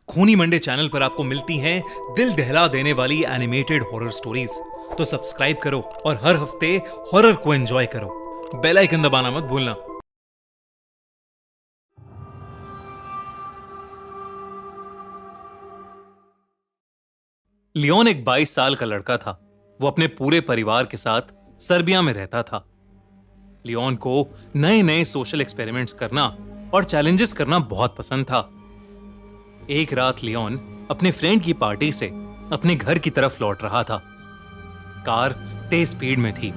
खूनी Monday channel पर आपको मिलती हैं दिल दहला देने वाली एनिमेटेड हॉरर स्टोरीज। तो सब्सक्राइब करो और हर हफ्ते हॉरर को एंजॉय करो। बेल आइकन दबाना मत भूलना। लियोन एक 22 साल का लड़का था। वो अपने पूरे परिवार के साथ सर्बिया में रहता था। लियोन को नए नए सोशल एक्सपेरिमेंट्स करना और चैलेंजेस करना बहुत पसंद था। एक रात लियोन अपने फ्रेंड की पार्टी से अपने घर की तरफ लौट रहा था। कार तेज स्पीड में थी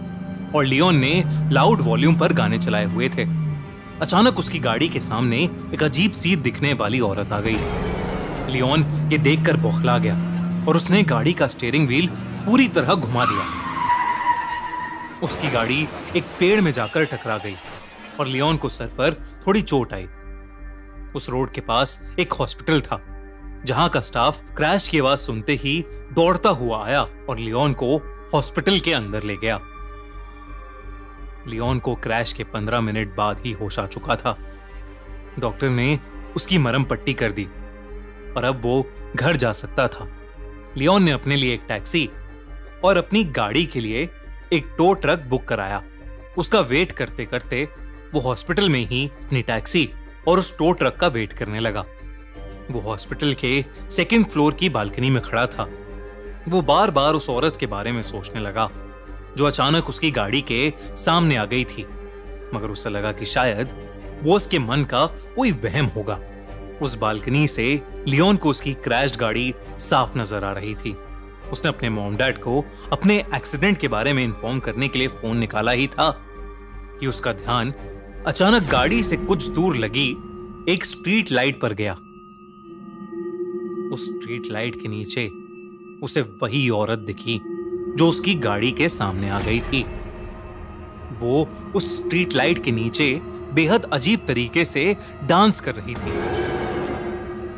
और लियोन ने लाउड वॉल्यूम पर गाने चलाए हुए थे। अचानक उसकी गाड़ी के सामने एक अजीब सी दिखने वाली औरत आ गई। लियोन ये देखकर बौखला गया और उसने गाड़ी का स्टीयरिंग व्हील पूरी तरह घुमा दिया। उसकी गाड़ी एक पेड़ में जाकर टकरा गई और लियोन को सर पर थोड़ी चोट आई। उस रोड के पास एक हॉस्पिटल था जहां का स्टाफ क्रैश की आवाज सुनते ही दौड़ता हुआ आया और लियोन को हॉस्पिटल के अंदर ले गया। लियोन को क्रैश के 15 मिनट बाद ही होश आ चुका था। डॉक्टर ने उसकी मरहम पट्टी कर दी और अब वो घर जा सकता था। लियोन ने अपने लिए एक टैक्सी और अपनी गाड़ी के लिए एक टो ट्रक बुक कराया। उसका वेट करते करते वो हॉस्पिटल में ही अपनी टैक्सी और उस टो ट्रक का वेट करने लगा। वो हॉस्पिटल के सेकंड फ्लोर की बालकनी में खड़ा था। वो बार बार उस औरत के बारे में सोचने लगा जो अचानक उसकी गाड़ी के सामने आ गई थी, मगर उसे लगा कि शायद वो उसके मन का कोई वहम होगा। उस बालकनी से लियोन को उसकी क्रैश्ड गाड़ी साफ नजर आ रही थी। उसने अपने मॉम डैड को अपने एक्सीडेंट के बारे में इन्फॉर्म करने के लिए फोन निकाला ही था कि उसका ध्यान अचानक गाड़ी से कुछ दूर लगी एक स्ट्रीट लाइट पर गया। उस स्ट्रीट लाइट के नीचे उसे वही औरत दिखी जो उसकी गाड़ी के सामने आ गई थी। वो उस स्ट्रीट लाइट के नीचे बेहद अजीब तरीके से डांस कर रही थी।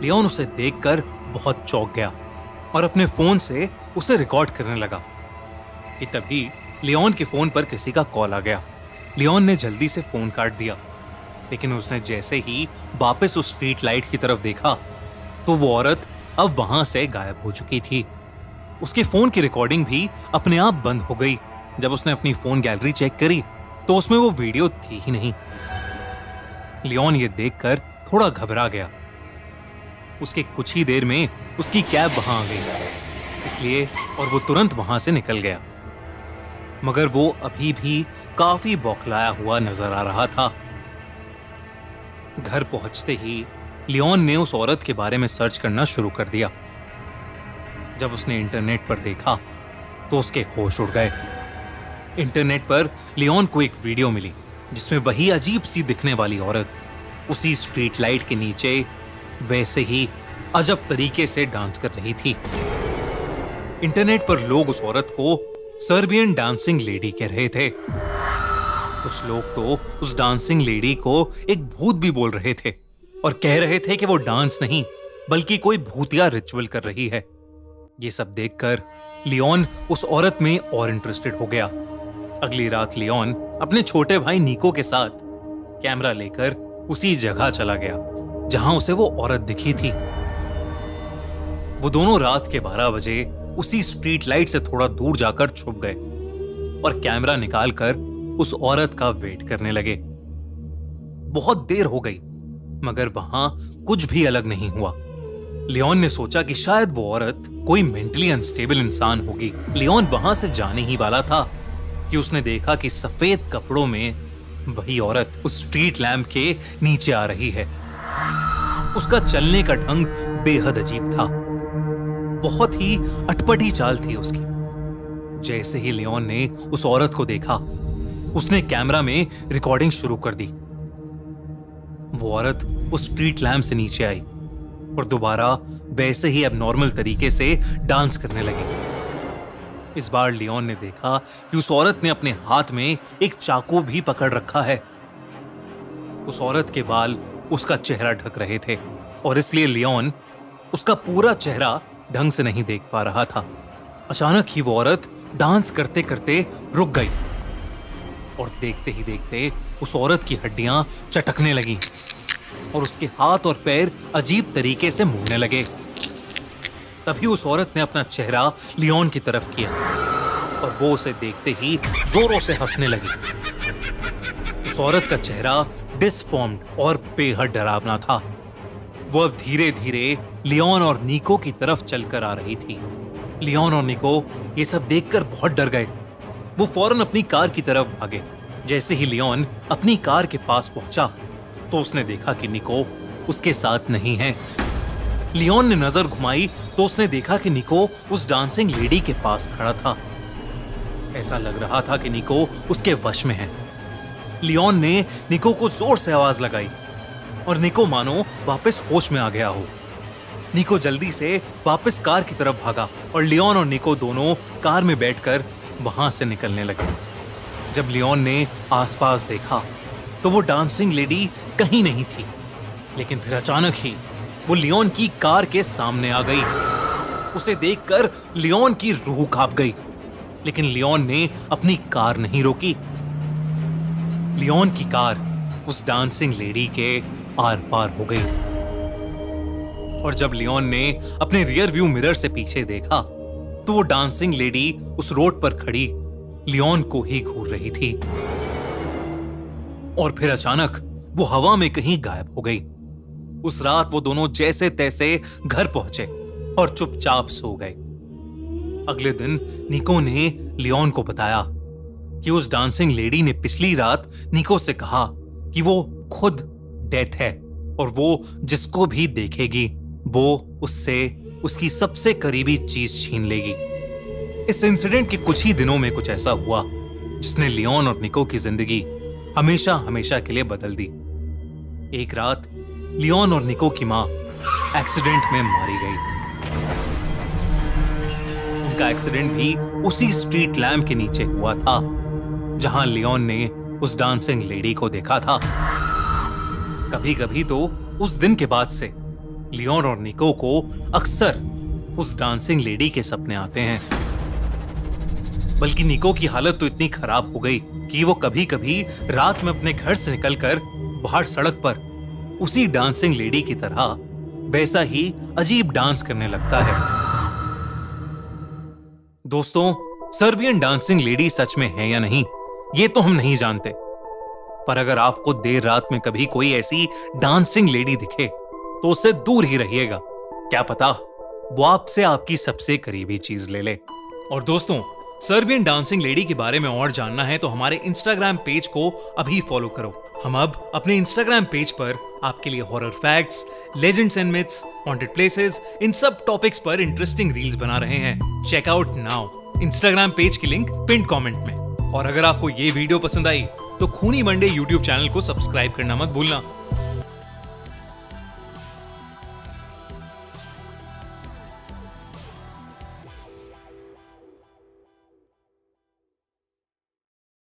लियोन उसे देखकर बहुत चौंक गया और अपने फोन से उसे रिकॉर्ड करने लगा कि तभी लियोन के फोन पर किसी का कॉल आ गया। लियोन ने जल्दी से फोन काट दिया, लेकिन उसने जैसे ही वापस उस स्ट्रीट लाइट की तरफ देखा तो वो औरत अब वहां से गायब हो चुकी थी। उसके फोन की रिकॉर्डिंग भी अपने आप बंद हो गई। जब उसने अपनी फोन गैलरी चेक करी तो उसमें वो वीडियो थी ही नहीं। लियोन ये देखकर थोड़ा घबरा गया। उसके कुछ ही देर में उसकी कैब वहां आ गई, इसलिए और वो तुरंत वहां से निकल गया। मगर वो अभी भी काफी बौखलाया हुआ नजर आ रहा था। घर पहुंचते ही लियोन ने उस औरत के बारे में सर्च करना शुरू कर दिया। जब उसने इंटरनेट पर देखा तो उसके होश उड़ गए। इंटरनेट पर लियोन को एक वीडियो मिली जिसमें वही अजीब सी दिखने वाली औरत उसी स्ट्रीट लाइट के नीचे वैसे ही अजब तरीके से डांस कर रही थी। इंटरनेट पर लोग उस औरत को सर्बियन डांसिंग लेडी कह रहे थे। कुछ लोग तो उस डांसिंग लेडी को एक भूत भी बोल रहे थे और कह रहे थे कि वो डांस नहीं बल्कि कोई भूतिया रिचुअल कर रही है। ये सब देखकर लियोन उस औरत में और इंटरेस्टेड हो गया। अगली रात लियोन अपने छोटे भाई निको के साथ कैमरा लेकर उसी जगह चला गया जहां उसे वो औरत दिखी थी। वो दोनों रात के 12 बजे उसी स्ट्रीट लाइट से थोड़ा दूर जाकर छुप गए और कैमरा निकालकर उस औरत का वेट करने लगे। बहुत देर हो गई मगर वहां कुछ भी अलग नहीं हुआ। लियोन ने सोचा कि शायद वो औरत कोई मेंटली अनस्टेबल इंसान होगी। लियोन वहां से जाने ही वाला था कि उसने देखा कि सफेद कपड़ों में वही औरत उस स्ट्रीट लैंप के नीचे आ रही है। उसका चलने का ढंग बेहद अजीब था। बहुत ही अटपटी चाल थी उसकी। जैसे ही लियोन ने उस औरत को देखा उसने कैमरा में रिकॉर्डिंग शुरू कर दी। वो औरत उस स्ट्रीट लैंप से नीचे आई और दोबारा वैसे ही एबनॉर्मल तरीके से डांस करने लगी। इस बार लियोन ने देखा कि उस औरत ने अपने हाथ में एक चाकू भी पकड़ रखा है। उस औरत के बाल उसका चेहरा ढक रहे थे और इसलिए लियोन उसका पूरा चेहरा ढंग से नहीं देख पा रहा था। अचानक ही वो औरत डांस करते करते रुक गई और देखते ही देखते उस औरत की हड्डियां चटकने लगीं। और उसके हाथ और पैर अजीब तरीके से मुड़ने लगे। तभी उस औरत ने अपना चेहरा लियोन की तरफ किया और वो उसे देखते ही जोरों से हंसने लगी। उस औरत का चेहरा डिसफॉर्म्ड और बेहद डरावना था। वो अब धीरे धीरे लियोन और निको की तरफ चलकर आ रही थी। लियोन और निको ये सब देखकर बहुत डर गए। वो फौरन अपनी कार की तरफ भागे। जैसे ही लियोन अपनी कार के पास पहुंचा तो उसने देखा कि निको उसके साथ नहीं है। लियोन ने नजर घुमाई तो उसने देखा कि निको उस डांसिंग लेडी के पास खड़ा था। ऐसा लग रहा था कि निको उसके वश में है। लियोन ने निको को जोर से आवाज लगाई और निको मानो वापस होश में आ गया हो। निको जल्दी से वापस कार की तरफ भागा और लियोन और निको दोनों कार में बैठकर वहां से निकलने लगे। जब लियोन ने आसपास देखा तो वो डांसिंग लेडी कहीं नहीं थी, लेकिन फिर अचानक ही वो लियोन की कार के सामने आ गई। उसे देखकर लियोन की रूह कांप गई, लेकिन लियोन ने अपनी कार नहीं रोकी। लियोन की कार उस डांसिंग लेडी के आर पार हो गई और जब लियोन ने अपने रियर व्यू मिरर से पीछे देखा तो वो डांसिंग लेडी उस रोड पर खड़ी लियोन को ही घूर रही थी और फिर अचानक वो हवा में कहीं गायब हो गई। उस रात वो दोनों जैसे तैसे घर पहुंचे और चुपचाप सो गए। अगले दिन निको ने लियोन को बताया कि उस डांसिंग लेडी ने पिछली रात निको से कहा कि वो खुद डेथ है और वो जिसको भी देखेगी वो उससे उसकी सबसे करीबी चीज छीन लेगी। इस इंसिडेंट के कुछ ही दिनों में कुछ ऐसा हुआ जिसने लियोन और निको की जिंदगी हमेशा हमेशा के लिए बदल दी। एक रात लियोन और निको की मां एक्सीडेंट में मारी गई। उनका एक्सीडेंट भी उसी स्ट्रीट लैम्प के नीचे हुआ था जहां लियोन ने उस डांसिंग लेडी को देखा था। कभी कभी तो उस दिन के बाद से लियोन और निको को अक्सर उस डांसिंग लेडी के सपने आते हैं। बल्कि निको की हालत तो इतनी खराब हो गई कि वो कभी कभी रात में अपने घर से निकलकर बाहर सड़क पर उसी डांसिंग लेडी की तरह वैसा ही अजीब डांस करने लगता है। दोस्तों, सर्बियन डांसिंग लेडी सच में है या नहीं ये तो हम नहीं जानते, पर अगर आपको देर रात में कभी कोई ऐसी डांसिंग लेडी दिखे तो उससे दूर ही रहिएगा। क्या पता वो आपसे आपकी सबसे करीबी चीज ले ले। और दोस्तों, सर्बियन डांसिंग लेडी के बारे में और जानना है तो हमारे इंस्टाग्राम पेज को अभी फॉलो करो। हम अब अपने इंस्टाग्राम पेज पर आपके लिए horror facts, legends and myths, haunted places, इन सब टॉपिक्स पर इंटरेस्टिंग रील्स बना रहे हैं। Check out now. Instagram page की लिंक पिन कमेंट में। और अगर आपको ये वीडियो पसंद आई तो खूनी मंडे यूट्यूब चैनल को सब्सक्राइब करना मत भूलना।